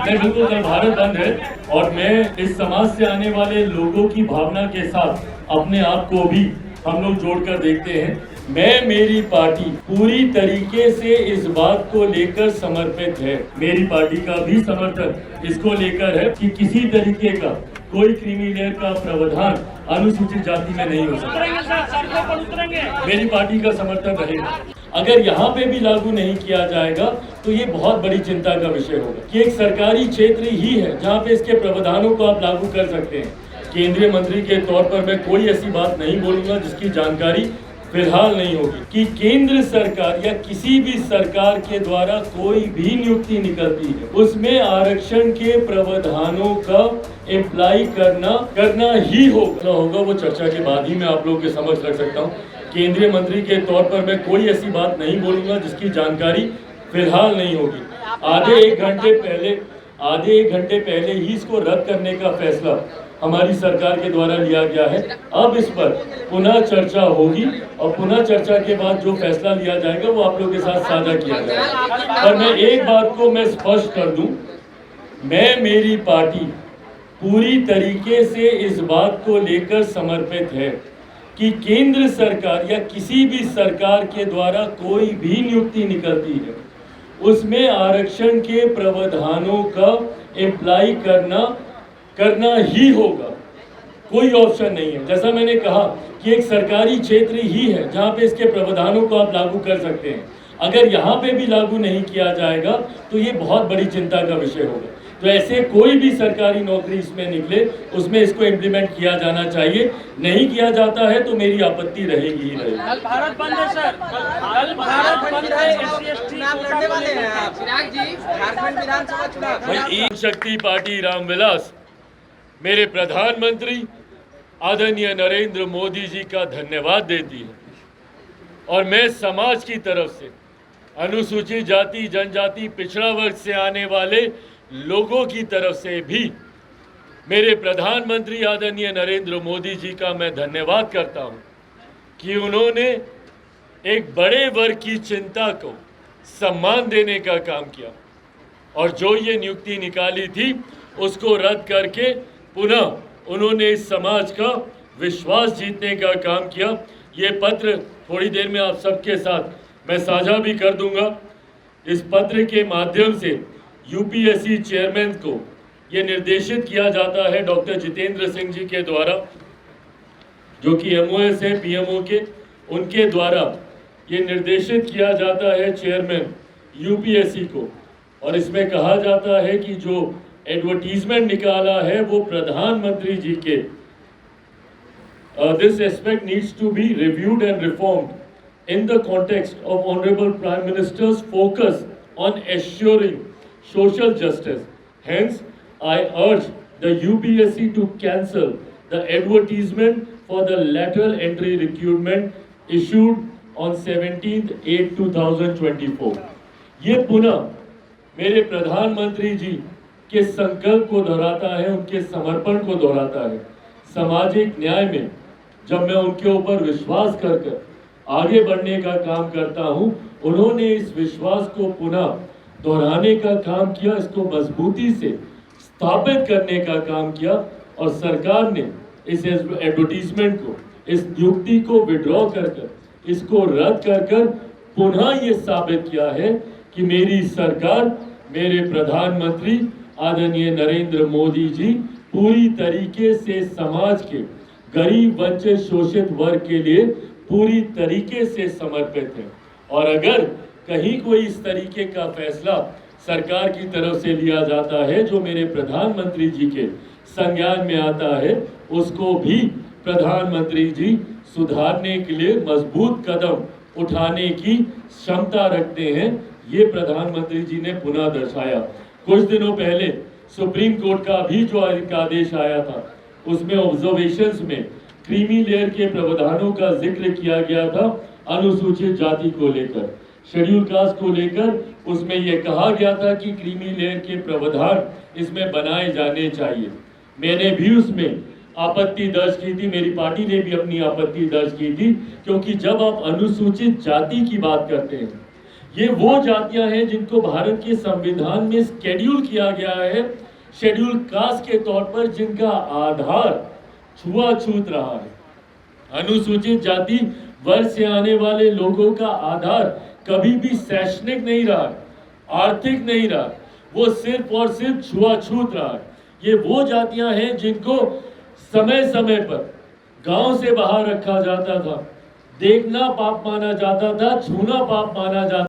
नहीं, बिल्कुल कल भारत बंद है और मैं इस समाज से आने वाले लोगों की भावना के साथ अपने आप को भी हम लोग जोड़कर देखते हैं। मैं, मेरी पार्टी पूरी तरीके से इस बात को लेकर समर्पित है। मेरी पार्टी का भी समर्थन इसको लेकर है कि किसी तरीके का कोई क्रीमी लेयर का प्रावधान अनुसूचित जाति में नहीं हो सकता। मेरी पार्टी का समर्थन रहेगा। अगर यहाँ पे भी लागू नहीं किया जाएगा तो ये बहुत बड़ी चिंता का विषय होगा कि एक सरकारी क्षेत्र ही है जहाँ पे इसके प्रावधानों को आप लागू कर सकते हैं। केंद्रीय मंत्री के तौर पर मैं कोई ऐसी बात नहीं बोलूंगा जिसकी जानकारी फिलहाल नहीं होगी कि केंद्र सरकार या किसी भी सरकार के द्वारा कोई भी नियुक्ति निकलती है उसमें आरक्षण के प्रावधानों का अप्लाई करना ही होगा। वो चर्चा के बाद ही मैं आप लोगों के समक्ष रख सकता हूँ। केंद्रीय मंत्री के तौर पर मैं कोई ऐसी बात नहीं बोलूंगा जिसकी जानकारी फिलहाल नहीं होगी। आधे एक घंटे पहले ही इसको रद्द करने का फैसला हमारी सरकार के द्वारा लिया गया है। अब इस पर पुनः चर्चा होगी और पुनः चर्चा के बाद जो फैसला लिया जाएगा वो आप लोगों के साथ साझा किया जाएगा। पर मैं एक बात को मैं स्पष्ट कर दूं, मैं, मेरी पार्टी पूरी तरीके से इस बात को लेकर समर्पित है कि केंद्र सरकार या किसी भी सरकार के द्वारा कोई भी नियुक्ति निकलती है उसमें आरक्षण के प्रावधानों का अप्लाई करना ही होगा। कोई ऑप्शन नहीं है। जैसा मैंने कहा कि एक सरकारी क्षेत्र ही है जहां पे इसके प्रावधानों को आप लागू कर सकते हैं। अगर यहाँ पे भी लागू नहीं किया जाएगा तो ये बहुत बड़ी चिंता का विषय होगा। तो ऐसे कोई भी सरकारी नौकरी इसमें निकले उसमें इसको इम्प्लीमेंट किया जाना चाहिए। नहीं किया जाता है तो मेरी आपत्ति रहेगी ही रहेगी। कल भारत बंद है सर, कल भारत बंद है। चुनाव लड़ने वाले हैं आप चिराग जी, झारखंड विधानसभा चुनाव। भाई एक शक्ति पार्टी रामविलास मेरे प्रधानमंत्री आदरणीय नरेंद्र मोदी जी का धन्यवाद देती है और मैं समाज की तरफ से अनुसूचित जाति, जनजाति, पिछड़ा वर्ग से आने वाले लोगों की तरफ से भी मेरे प्रधानमंत्री आदरणीय नरेंद्र मोदी जी का मैं धन्यवाद करता हूं कि उन्होंने एक बड़े वर्ग की चिंता को सम्मान देने का काम किया और जो ये नियुक्ति निकाली थी उसको रद्द करके पुनः उन्होंने इस समाज का विश्वास जीतने का काम किया। ये पत्र थोड़ी देर में आप सबके साथ मैं साझा भी कर दूंगा। इस पत्र के माध्यम से यूपीएससी चेयरमैन को ये निर्देशित किया जाता है डॉक्टर जितेंद्र सिंह जी के द्वारा, जो कि एमओएस है पीएमओ के, उनके द्वारा ये निर्देशित किया जाता है चेयरमैन यूपीएससी को। और इसमें कहा जाता है कि जो एडवर्टीजमेंट निकाला है वो प्रधानमंत्री जी के this aspect needs to be reviewed and reformed in the context of honourable prime minister's focus on assuring social justice. Hence, I urge the UPSC to cancel the advertisement for the lateral entry recruitment issued on 17/8/2024. ये पुनः मेरे प्रधानमंत्री जी के संकल्प को दोहराता है, उनके समर्पण को दोहराता है। सामाजिक न्याय में जब मैं उनके ऊपर विश्वास कर आगे बढ़ने का काम करता हूँ, उन्होंने इस विश्वास को पुनः दोहराने का काम किया, इसको मजबूती से स्थापित करने का काम किया और सरकार ने इस एडवर्टीजमेंट को, इस नियुक्ति को विड्रॉ कर इसको रद्द कर पुनः ये साबित किया है कि मेरी सरकार, मेरे प्रधानमंत्री आदरणीय नरेंद्र मोदी जी पूरी तरीके से समाज के गरीब, वंचित, शोषित वर्ग के लिए पूरी तरीके से समर्पित है। और अगर कहीं कोई इस तरीके का फैसला सरकार की तरफ से लिया जाता है जो मेरे प्रधानमंत्री जी के संज्ञान में आता है, उसको भी प्रधानमंत्री जी सुधारने के लिए मजबूत कदम उठाने की क्षमता रखते हैं। ये प्रधानमंत्री जी ने पुनः दर्शाया। कुछ दिनों पहले सुप्रीम कोर्ट का भी जो एक आदेश आया था उसमें ऑब्जर्वेशंस में क्रीमी लेयर के प्रावधानों का जिक्र किया गया था अनुसूचित जाति को लेकर, शेड्यूल कास्ट को लेकर। उसमें यह कहा गया था कि क्रीमी लेयर के प्रावधान इसमें बनाए जाने चाहिए। मैंने भी उसमें आपत्ति दर्ज की थी, मेरी पार्टी ने भी अपनी आपत्ति दर्ज की थी, क्योंकि जब आप अनुसूचित जाति की बात करते हैं ये वो जातियां हैं जिनको भारत के संविधान में शेड्यूल किया गया है, शेड्यूल कास्ट के तौर पर, जिनका आधार छुआछूत रहा है। अनुसूचित जाति वर्ग से आने वाले लोगों का आधार कभी भी शैक्षणिक नहीं रहा, आर्थिक नहीं रहा, वो सिर्फ और सिर्फ छुआछूत रहा है। ये वो जातियां हैं जिनको समय समय पर गांव से बाहर रखा जाता था, देखना पाप माना जाता था, छूना पाप माना जाता